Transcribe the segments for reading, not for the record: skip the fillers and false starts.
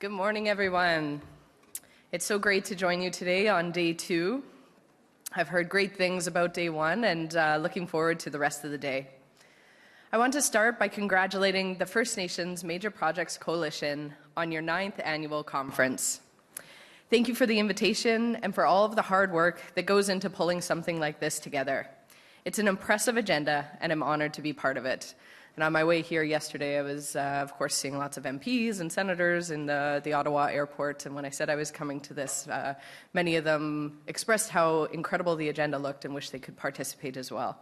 Good morning, everyone. It's so great to join you today on day 2. I've heard great things about day 1 and looking forward to the rest of the day. I want to start by congratulating the First Nations Major Projects Coalition on your 9th annual conference. Thank you for the invitation and for all of the hard work that goes into pulling something like this together. It's an impressive agenda, and I'm honored to be part of it. And on my way here yesterday, I was, of course, seeing lots of MPs and senators in the Ottawa airport. And when I said I was coming to this, many of them expressed how incredible the agenda looked and wished they could participate as well.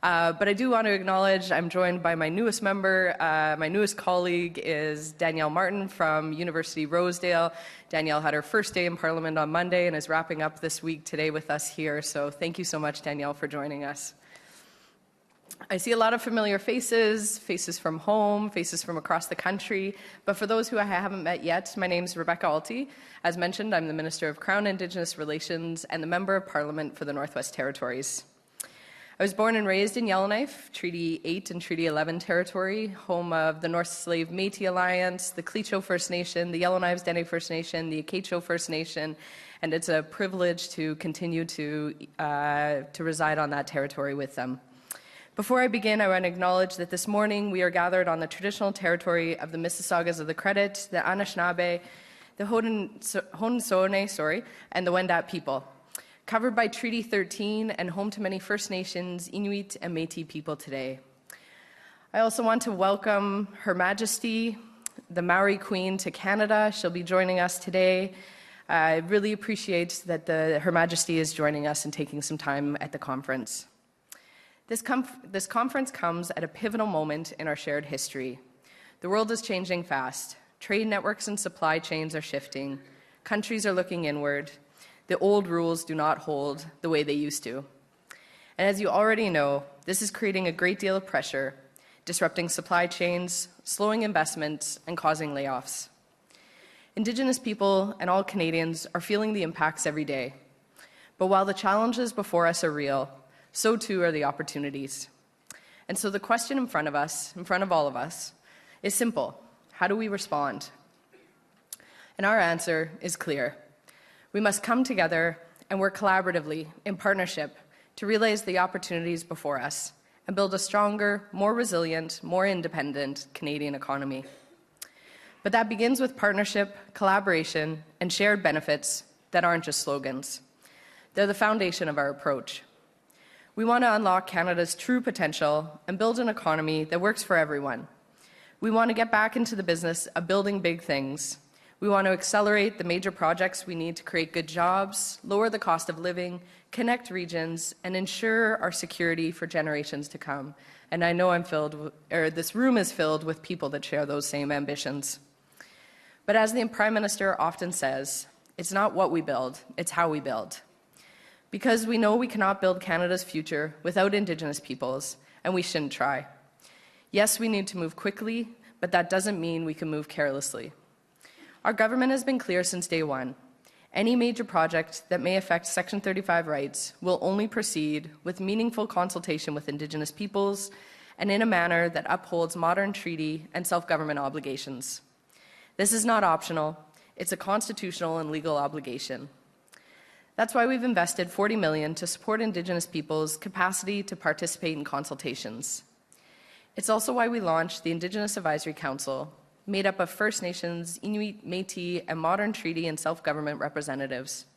But I do want to acknowledge I'm joined by my newest member. My newest colleague is Danielle Martin from University Rosedale. Danielle had her first day in Parliament on Monday and is wrapping up this week today with us here. So thank you so much, Danielle, for joining us. I see a lot of familiar faces, faces from home, faces from across the country. But for those who I haven't met yet, my name is Rebecca Alty. As mentioned, I'm the Minister of Crown-Indigenous Relations and the Member of Parliament for the Northwest Territories. I was born and raised in Yellowknife, Treaty 8 and Treaty 11 territory, home of the North Slave Métis Alliance, the Clecho First Nation, the Yellowknives Dene First Nation, the Acacho First Nation, and it's a privilege to continue to reside on that territory with them. Before I begin, I want to acknowledge that this morning we are gathered on the traditional territory of the Mississaugas of the Credit, the Anishinaabe, the Haudenosaunee, and the Wendat people, covered by Treaty 13 and home to many First Nations, Inuit, and Métis people today. I also want to welcome Her Majesty, the Maori Queen, to Canada. She'll be joining us today. I really appreciate that Her Majesty is joining us and taking some time at the conference. This conference comes at a pivotal moment in our shared history. The world is changing fast. Trade networks and supply chains are shifting. Countries are looking inward. The old rules do not hold the way they used to. And as you already know, this is creating a great deal of pressure, disrupting supply chains, slowing investments, and causing layoffs. Indigenous people and all Canadians are feeling the impacts every day. But while the challenges before us are real, so too are the opportunities. And so the question in front of all of us, is simple. How do we respond? And our answer is clear. We must come together and work collaboratively in partnership to realize the opportunities before us and build a stronger, more resilient, more independent Canadian economy. But that begins with partnership, collaboration, and shared benefits that aren't just slogans. They're the foundation of our approach. We want to unlock Canada's true potential and build an economy that works for everyone. We want to get back into the business of building big things. We want to accelerate the major projects we need to create good jobs, lower the cost of living, connect regions, and ensure our security for generations to come. And I know this room is filled with people that share those same ambitions. But as the Prime Minister often says, it's not what we build, it's how we build. Because we know we cannot build Canada's future without Indigenous peoples, and we shouldn't try. Yes, we need to move quickly, but that doesn't mean we can move carelessly. Our government has been clear since day 1. Any major project that may affect Section 35 rights will only proceed with meaningful consultation with Indigenous peoples and in a manner that upholds modern treaty and self-government obligations. This is not optional. It's a constitutional and legal obligation. That's why we've invested $40 million to support Indigenous peoples' capacity to participate in consultations. It's also why we launched the Indigenous Advisory Council, made up of First Nations, Inuit, Métis, and modern treaty and self-government representatives,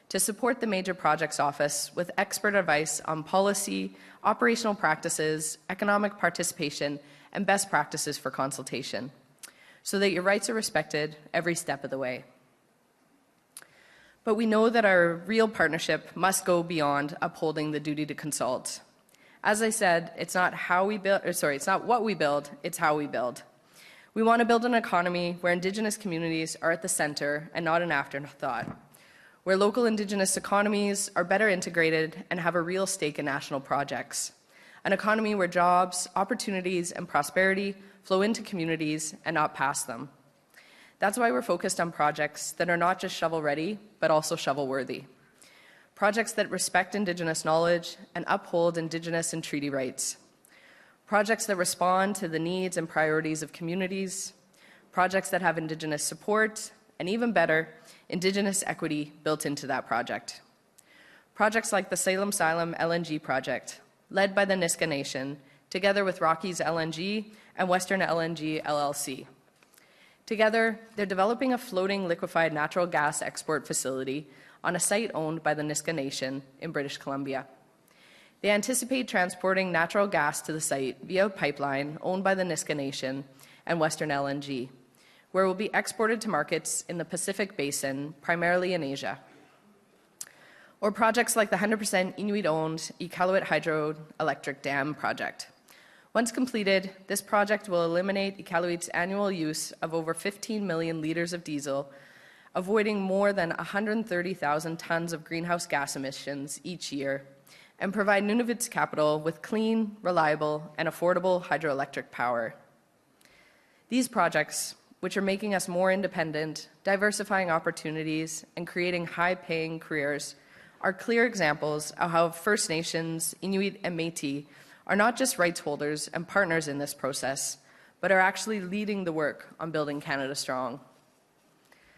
to support the Major Projects Office with expert advice on policy, operational practices, economic participation, and best practices for consultation, so that your rights are respected every step of the way. But we know that our real partnership must go beyond upholding the duty to consult. As I said, it's not what we build, it's how we build. We want to build an economy where Indigenous communities are at the center and not an afterthought, where local Indigenous economies are better integrated and have a real stake in national projects. An economy where jobs, opportunities, and prosperity flow into communities and not past them. That's why we're focused on projects that are not just shovel-ready, but also shovel-worthy. Projects that respect Indigenous knowledge and uphold Indigenous and treaty rights. Projects that respond to the needs and priorities of communities. Projects that have Indigenous support and even better, Indigenous equity built into that project. Projects like the Salem-Silem LNG project, led by the Niska Nation, together with Rockies LNG and Western LNG LLC. Together, they're developing a floating liquefied natural gas export facility on a site owned by the Niska Nation in British Columbia. They anticipate transporting natural gas to the site via a pipeline owned by the Niska Nation and Western LNG, where it will be exported to markets in the Pacific Basin, primarily in Asia. Or projects like the 100% Inuit-owned Iqaluit Hydroelectric Dam project. Once completed, this project will eliminate Iqaluit's annual use of over 15 million litres of diesel, avoiding more than 130,000 tons of greenhouse gas emissions each year, and provide Nunavut's capital with clean, reliable, and affordable hydroelectric power. These projects, which are making us more independent, diversifying opportunities, and creating high-paying careers, are clear examples of how First Nations, Inuit, and Métis are not just rights holders and partners in this process, but are actually leading the work on building Canada strong.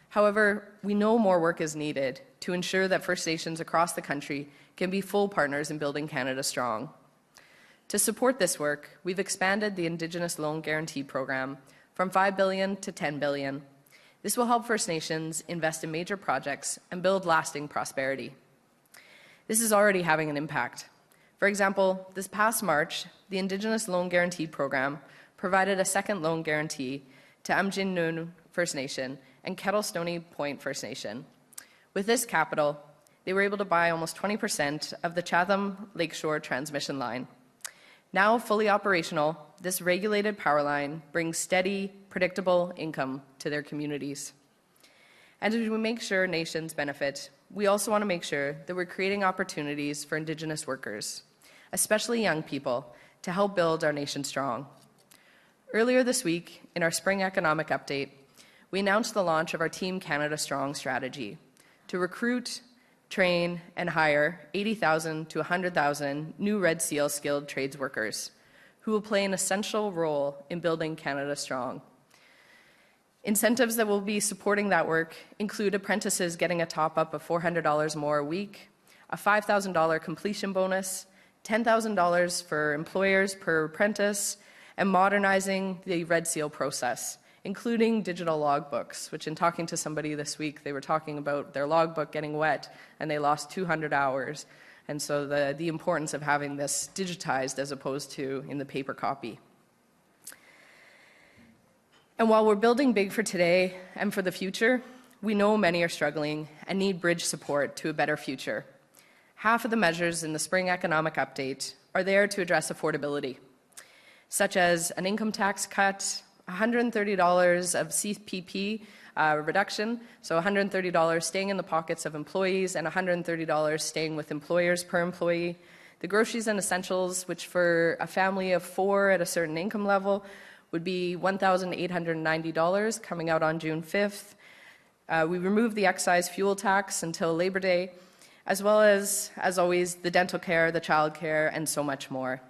However, we know more work is needed to ensure that First Nations across the country can be full partners in building Canada strong. To support this work, we've expanded the Indigenous Loan Guarantee Program from $5 billion to $10 billion. This will help First Nations invest in major projects and build lasting prosperity. This is already having an impact. For example, this past March, the Indigenous Loan Guarantee Program provided a second loan guarantee to Amjin First Nation and Kettle Stony Point First Nation. With this capital, they were able to buy almost 20% of the Chatham Lakeshore transmission line. Now fully operational, this regulated power line brings steady, predictable income to their communities. And as we make sure nations benefit, we also want to make sure that we're creating opportunities for Indigenous workers, especially young people, to help build our nation strong. Earlier this week, in our spring economic update, we announced the launch of our Team Canada Strong strategy to recruit, train, and hire 80,000 to 100,000 new Red Seal skilled trades workers who will play an essential role in building Canada strong. Incentives that will be supporting that work include apprentices getting a top-up of $400 more a week, a $5,000 completion bonus, $10,000 for employers per apprentice, and modernizing the Red Seal process, including digital logbooks, which in talking to somebody this week, they were talking about their logbook getting wet and they lost 200 hours. And so the importance of having this digitized as opposed to in the paper copy. And while we're building big for today and for the future, we know many are struggling and need bridge support to a better future. Half of the measures in the spring economic update are there to address affordability, such as an income tax cut, $130 of CPP reduction, so $130 staying in the pockets of employees and $130 staying with employers per employee. The groceries and essentials, which for a family of 4 at a certain income level would be $1,890 coming out on June 5th. We removed the excise fuel tax until Labor Day, as well as always, the dental care, the child care, and so much more.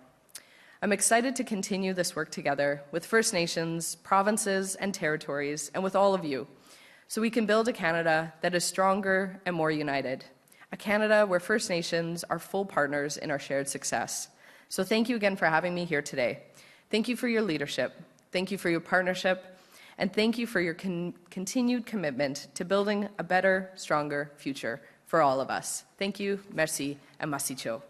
I'm excited to continue this work together with First Nations, provinces, and territories, and with all of you, so we can build a Canada that is stronger and more united, a Canada where First Nations are full partners in our shared success. So thank you again for having me here today. Thank you for your leadership. Thank you for your partnership. And thank you for your continued commitment to building a better, stronger future for all of us. Thank you, merci, and masicho.